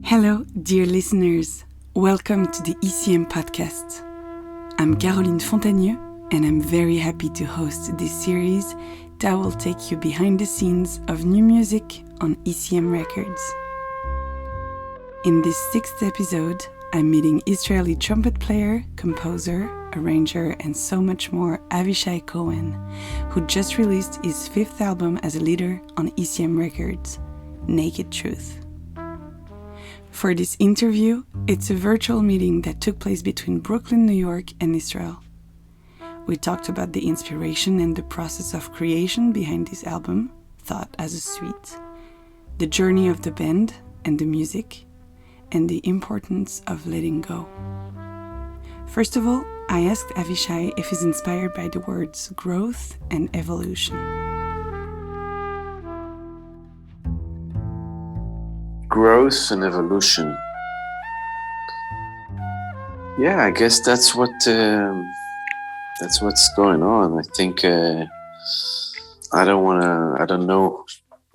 Hello, dear listeners. Welcome to the ECM podcast. I'm Caroline Fontagneux, and I'm very happy to host this series that will take you behind the scenes of new music on ECM Records. In this sixth episode, I'm meeting Israeli trumpet player, composer, arranger, and so much more Avishai Cohen, who just released his fifth album as a leader on ECM Records, Naked Truth. For this interview, it's a virtual meeting that took place between Brooklyn, New York and Israel. We talked about the inspiration and the process of creation behind this album, Thought as a Suite, the journey of the band and the music, and the importance of letting go. First of all, I asked Avishai if he's inspired by the words growth and evolution. Growth and evolution. Yeah, I guess that's what's going on. I think I don't know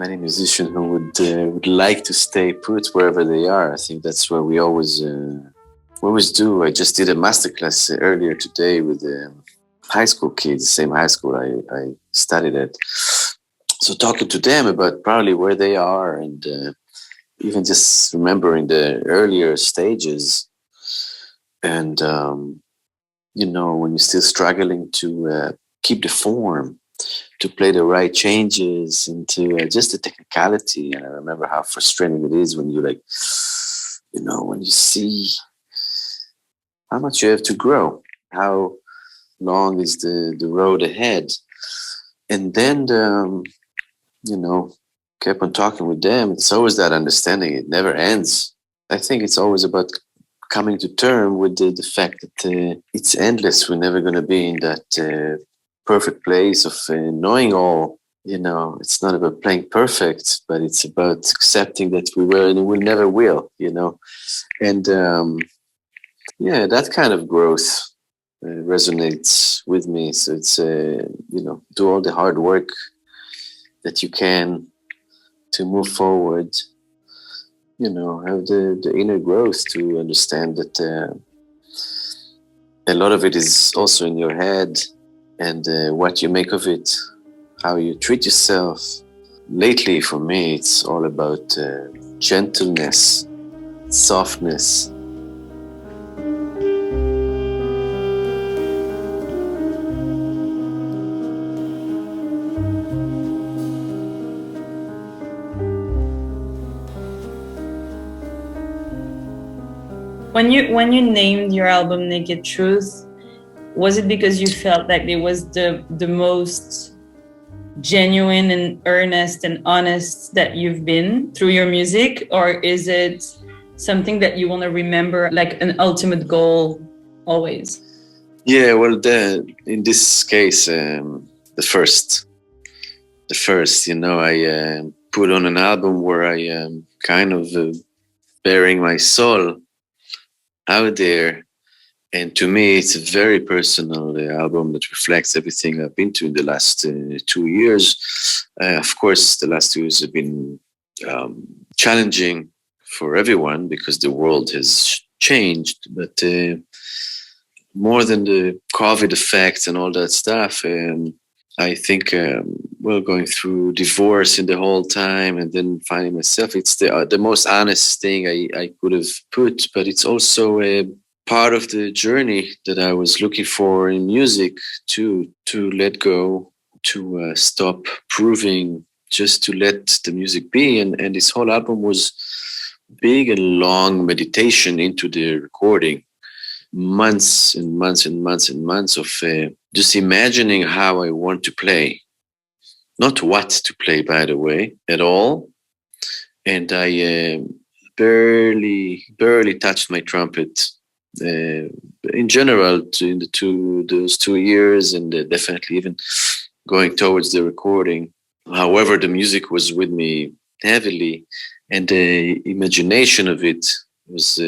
many musicians who would like to stay put wherever they are. I think that's where we always do. I just did a masterclass earlier today with high school kids, same high school I studied at. So talking to them about probably where they are and even just remembering the earlier stages and, when you're still struggling to keep the form, to play the right changes and to just the technicality. And I remember how frustrating it is when you when you see how much you have to grow, how long is the road ahead. And then, kept on talking with them. It's always that understanding. It never ends. I think it's always about coming to terms with the fact that it's endless. We're never going to be in that perfect place of knowing all. It's not about playing perfect, but it's about accepting that we were and we never will, And that kind of growth resonates with me. So it's, do all the hard work that you can to move forward, have the inner growth to understand that a lot of it is also in your head and what you make of it, how you treat yourself. Lately, for me, it's all about gentleness, softness. When you named your album Naked Truth, was it because you felt like it was the most genuine and earnest and honest that you've been through your music? Or is it something that you want to remember like an ultimate goal always? Yeah, well, in this case, the first, I put on an album where I am kind of bearing my soul out there, and to me it's a very personal album that reflects everything I've been to in the last 2 years. Of course, the last 2 years have been challenging for everyone because the world has changed, but more than the COVID effects and all that stuff, I think going through divorce in the whole time and then finding myself, it's the most honest thing I could have put, but it's also a part of the journey that I was looking for in music to let go, to stop proving, just to let the music be. And this whole album was big and long meditation into the recording. Months and months and months and months of just imagining how I want to play. Not what to play, by the way, at all. And I barely touched my trumpet. In general, in those 2 years, and definitely even going towards the recording. However, the music was with me heavily, and the imagination of it was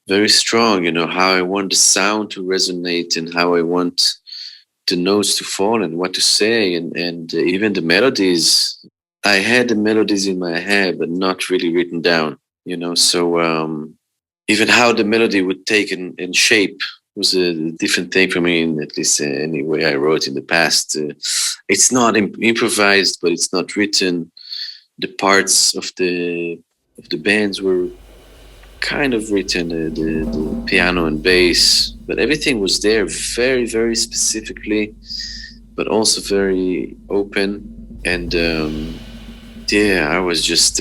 very strong. How I want the sound to resonate and how I want the notes to fall and what to say, and even the melodies. I had the melodies in my head, but not really written down. So even how the melody would take in shape was a different thing for me, in at least any way I wrote in the past. It's not improvised, but it's not written. The parts of the bands were kind of written, the piano and bass, but everything was there very, very specifically, but also very open. And I was just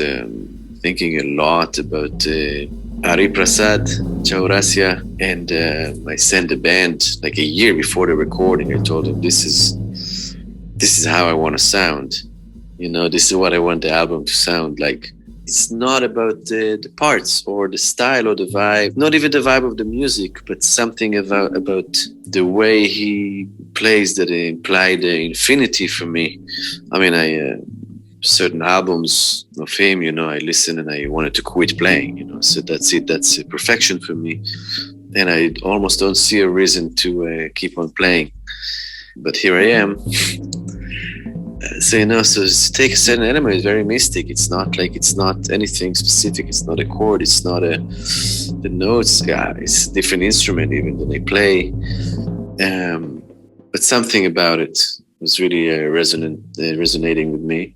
thinking a lot about Ari Prasad Chaurasia, and I sent the band like a year before the recording. I told them, this is how I want to sound. This is what I want the album to sound like. It's not about the parts or the style or the vibe, not even the vibe of the music, but something about the way he plays that implied infinity for me. I mean, certain albums of him, I listened and I wanted to quit playing, so that's it. That's perfection for me. And I almost don't see a reason to keep on playing. But here I am. So take a certain element, it's very mystic. It's not anything specific. It's not a chord. It's not the notes. Yeah, it's a different instrument even than they play. But something about it was really resonating with me.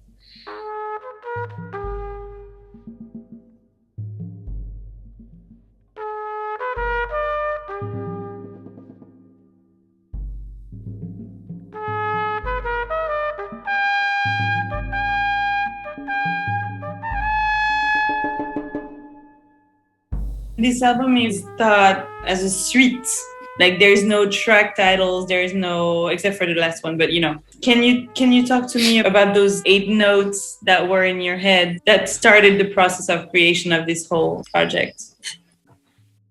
This album is thought as a suite. Like there's no track titles, there's no, except for the last one, but Can you talk to me about those 8 notes that were in your head that started the process of creation of this whole project?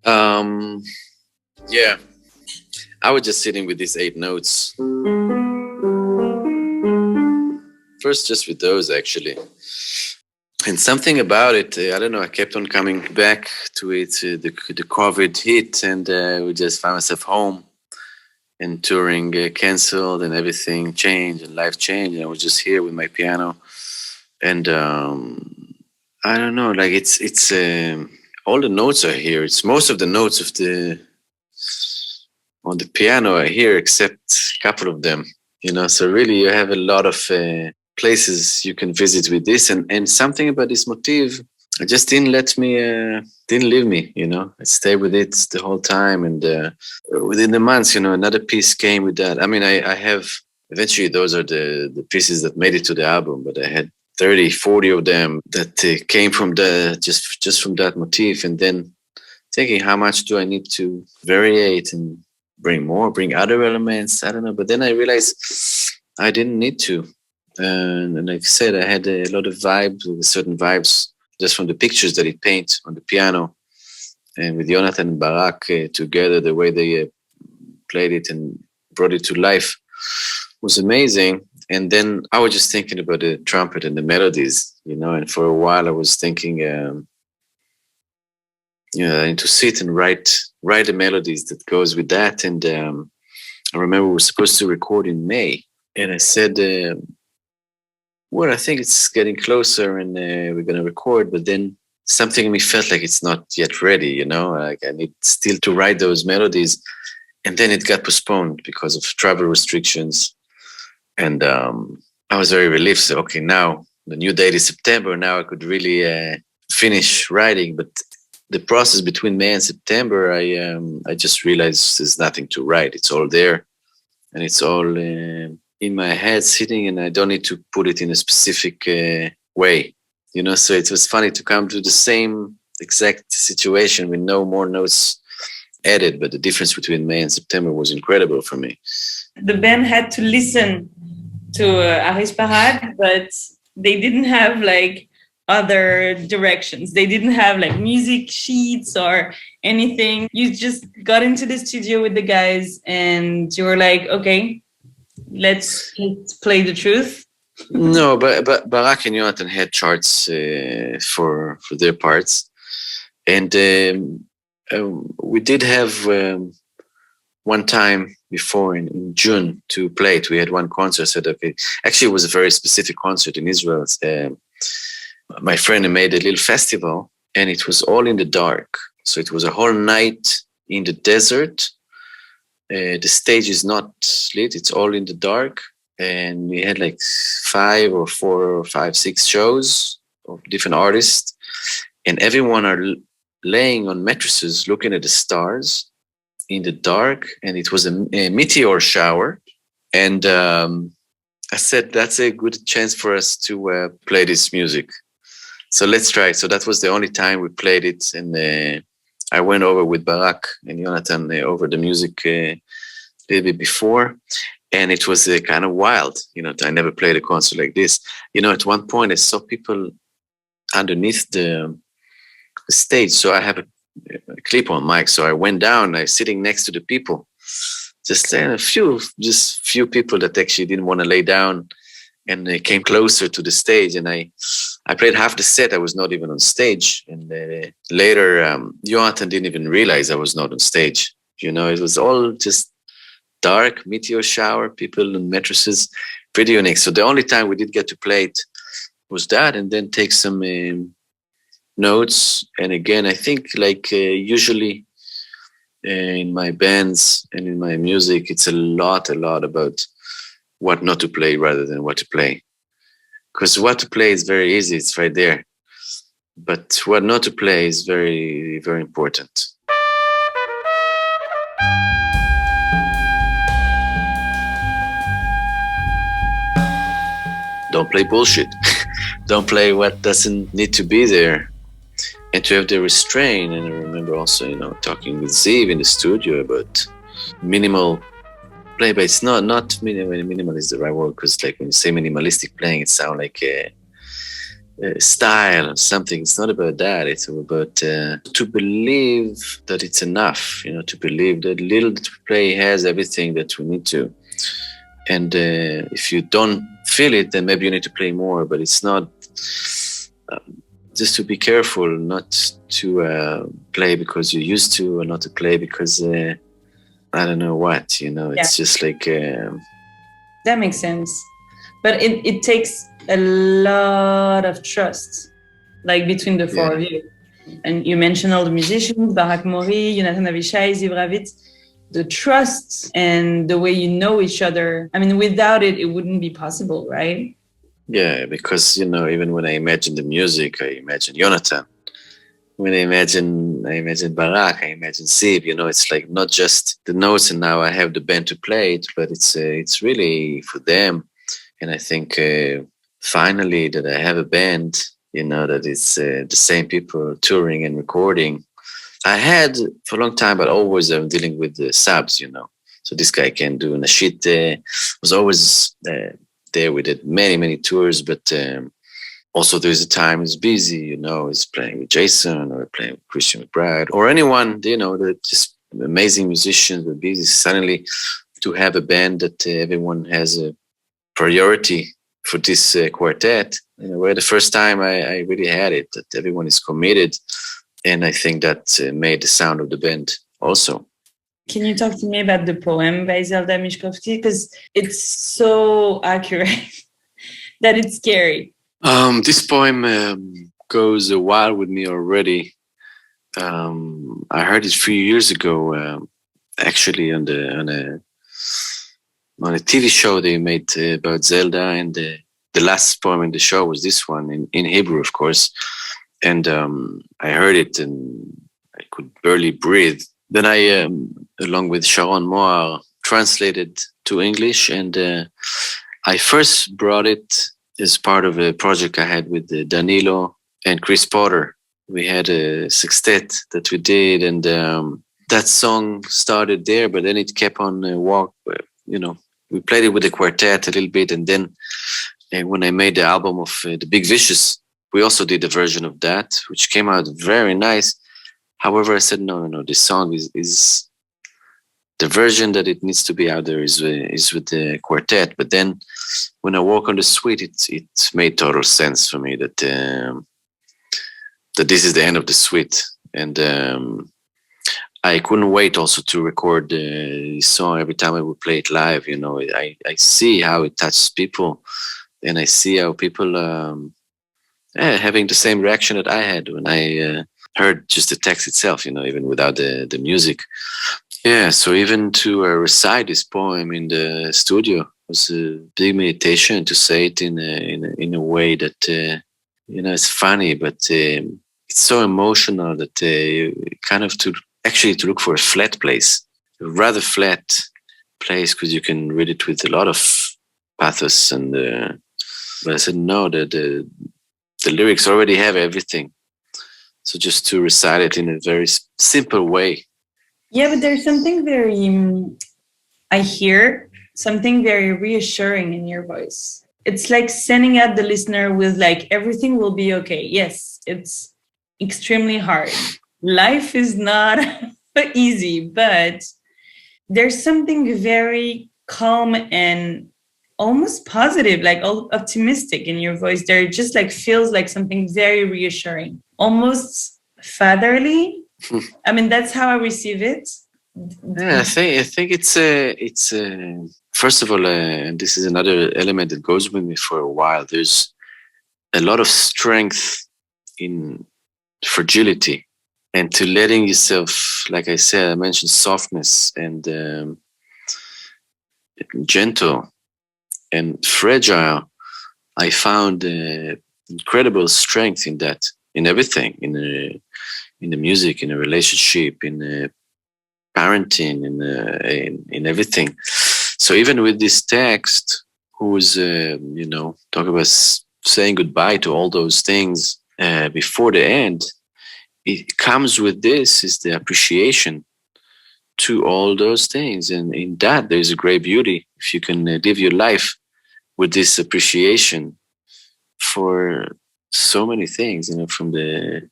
Yeah. I was just sitting with these 8 notes. First just with those actually. And something about it, I don't know, I kept on coming back to it. The COVID hit, and we just found ourselves home, and touring canceled, and everything changed, and life changed. And I was just here with my piano, and I don't know, like it's all the notes are here. It's most of the notes on the piano are here, except a couple of them. So really, you have a lot of places you can visit with this, and something about this motif it just didn't leave me. I stayed with it the whole time, and within the months, another piece came with that. I mean, I have eventually those are the pieces that made it to the album, but I had 30, 40 of them that came from just from that motif, and then thinking, how much do I need to variate and bring other elements? I don't know, but then I realized I didn't need to. And like I said, I had a lot of certain vibes, just from the pictures that he painted on the piano, and with Yonathan and Barak together, the way they played it and brought it to life was amazing. And then I was just thinking about the trumpet and the melodies, and for a while I was thinking, I need to sit and write the melodies that goes with that. And I remember we were supposed to record in May, and I said, well, I think it's getting closer, and we're going to record. But then something in me felt like it's not yet ready, like I need still to write those melodies. And then it got postponed because of travel restrictions. And I was very relieved. So, okay, now the new date is September. Now I could really finish writing. But the process between May and September, I just realized there's nothing to write. It's all there, and it's all in my head sitting, and I don't need to put it in a specific way, So it was funny to come to the same exact situation with no more notes added, but the difference between May and September was incredible for me. The band had to listen to Aris Parad, but they didn't have like other directions. They didn't have like music sheets or anything. You just got into the studio with the guys, and you were like, okay, let's play the truth. No, but Barak and Yonathan had charts for their parts, and we did have one time before in June to play it. We had one concert set up. Actually, it was a very specific concert in Israel. My friend made a little festival and it was all in the dark. So it was a whole night in the desert. The stage is not lit; it's all in the dark, and we had like 6 shows of different artists, and everyone are laying on mattresses, looking at the stars in the dark, and it was a meteor shower. And I said, that's a good chance for us to play this music. So let's try it. So that was the only time we played it. And I went over with Barak and Yonathan over the music a little bit before. And it was kind of wild. I never played a concert like this. At one point I saw people underneath the stage. So I have a clip on mic. So I went down, I was sitting next to the people. Just a few people that actually didn't want to lay down, and they came closer to the stage. And I played half the set. I was not even on stage. And later, Yonathan didn't even realize I was not on stage. It was all just dark, meteor shower, people on mattresses, pretty unique. So the only time we did get to play it was that, and then take some notes. And again, I think usually in my bands and in my music, it's a lot about what not to play rather than what to play. Because what to play is very easy, it's right there. But what not to play is very, very important. Don't play bullshit. Don't play what doesn't need to be there. And to have the restraint. And I remember also, talking with Ziv in the studio about minimal play, but it's not minimal is the right word, because when you say minimalistic playing, it sounds like a style or something. It's not about that. It's about to believe that it's enough, to believe that little that we play has everything that we need to. And if you don't feel it, then maybe you need to play more, but it's not... just to be careful not to play because you used to, or not to play because I don't know what, it's just like... That makes sense. But it takes a lot of trust, between the four of you. And you mentioned all the musicians, Barak Mori, Yonathan Avishai, Ziv Ravitz. The trust and the way you know each other, without it, it wouldn't be possible, right? Yeah, because, even when I imagine the music, I imagine Yonathan. When I imagine Barak, I imagine Ziv. It's not just the notes and now I have the band to play it, but it's really for them. And I think finally that I have a band, that it's the same people touring and recording. I had for a long time, but always I'm dealing with the subs, So this guy can do Nashit, was always... there we did many tours, but also there's a time he's busy, he's playing with Jason or playing with Christian McBride or anyone, they're just amazing musicians, but busy. Suddenly to have a band that everyone has a priority for this quartet, where the first time I really had it, that everyone is committed. And I think that made the sound of the band also. Can you talk to me about the poem by Zelda Mishkovsky? Because it's so accurate that it's scary. This poem goes a while with me already. I heard it 3 years ago, actually on a TV show they made about Zelda, and the last poem in the show was this one in Hebrew, of course. And I heard it and I could barely breathe. Then I, along with Sharon Moir, translated to English, and I first brought it as part of a project I had with Danilo and Chris Potter. We had a sextet that we did, and that song started there, but then it kept on we played it with the quartet a little bit, and then when I made the album of The Big Vicious, we also did a version of that, which came out very nice. However, I said, no, this song is the version that it needs to be out there is with the quartet. But then when I work on the suite, it made total sense for me that this is the end of the suite. And I couldn't wait also to record the song every time I would play it live. I see how it touches people, and I see how people having the same reaction that I had when I heard just the text itself, even without the music. Yeah, so even to recite this poem in the studio was a big meditation to say it in a way that it's funny, but it's so emotional that kind of to look for a flat place, a rather flat place, because you can read it with a lot of pathos. And but I said no, the lyrics already have everything, so just to recite it in a very simple way. Yeah, but there's something very, I hear something very reassuring in your voice. It's like sending out the listener with like, everything will be okay. Yes, it's extremely hard. Life is not easy, but there's something very calm and almost positive, like optimistic in your voice. There just like feels like something very reassuring, almost fatherly. I mean, that's how I receive it. Yeah, I think it's first of all, and this is another element that goes with me for a while. There's a lot of strength in fragility, and to letting yourself, like I said, I mentioned softness and gentle and fragile. I found incredible strength in that, in everything, in the music, in a relationship, in parenting, in everything. So even with this text, who's talk about saying goodbye to all those things before the end, it comes with this is the appreciation to all those things, and in that there's a great beauty if you can live your life with this appreciation for so many things, from the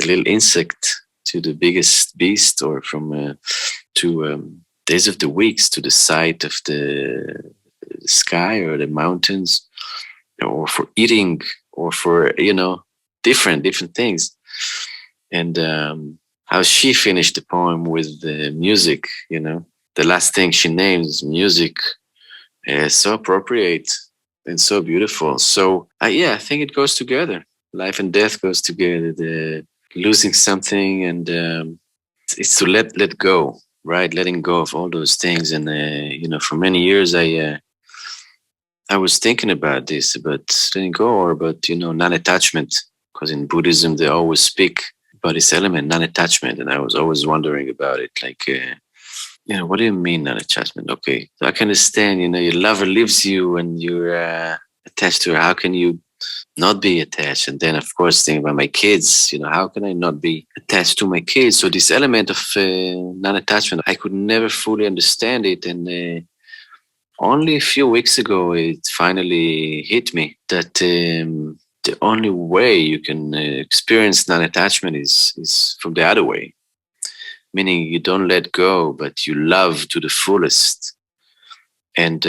little insect to the biggest beast, or from to days of the weeks to the sight of the sky or the mountains, or for eating, or for different things. And how she finished the poem with the music, the last thing she names music, so appropriate and so beautiful. So I think it goes together. Life and death goes together. The losing something, and it's to let go, right? Letting go of all those things. And for many years I was thinking about this, about letting go, or about non-attachment, because in Buddhism they always speak about this element, non-attachment, and I was always wondering about it, like what do you mean non-attachment? Okay, so I can understand, your lover leaves you and you're attached to her. How can you not be attached? And then, of course, think about my kids. How can I not be attached to my kids? So this element of non-attachment, I could never fully understand it. And only a few weeks ago, it finally hit me that the only way you can experience non-attachment is from the other way. Meaning you don't let go, but you love to the fullest. And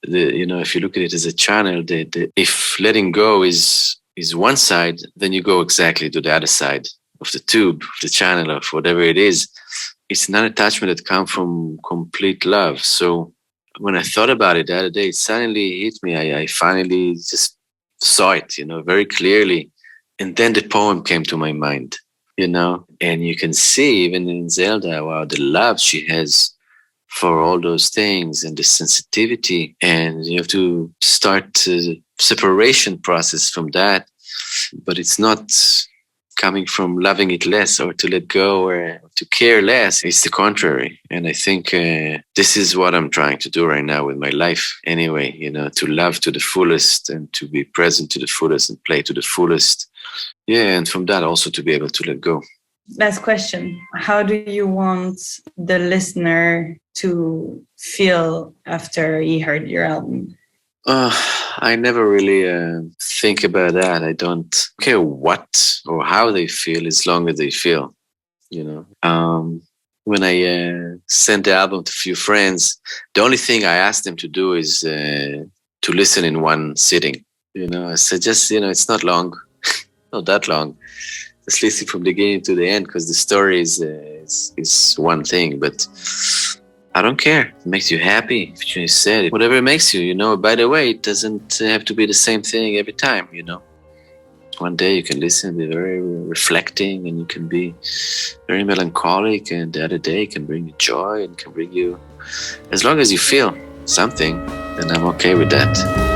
if you look at it as a channel, if letting go is one side, then you go exactly to the other side of the tube, of the channel, of whatever it is. It's non-attachment that comes from complete love. So when I thought about it the other day, it suddenly hit me. I finally just saw it, very clearly. And then the poem came to my mind, and you can see even in Zelda, wow, the love she has for all those things and the sensitivity. And you have to start the separation process from that. But it's not coming from loving it less or to let go or to care less. It's the contrary. And I think this is what I'm trying to do right now with my life anyway, to love to the fullest and to be present to the fullest and play to the fullest. Yeah, and from that also to be able to let go. Last question. How do you want the listener to feel after he heard your album? I never really think about that. I don't care what or how they feel as long as they feel, When I sent the album to a few friends, the only thing I asked them to do is to listen in one sitting. I said, just, it's not long, not that long. Just listen from the beginning to the end, because the story is one thing, but I don't care. It makes you happy. If you said it, whatever it makes you, By the way, it doesn't have to be the same thing every time, One day you can listen, be very reflecting, and you can be very melancholic, and the other day can bring you joy and can bring you, as long as you feel something, then I'm okay with that.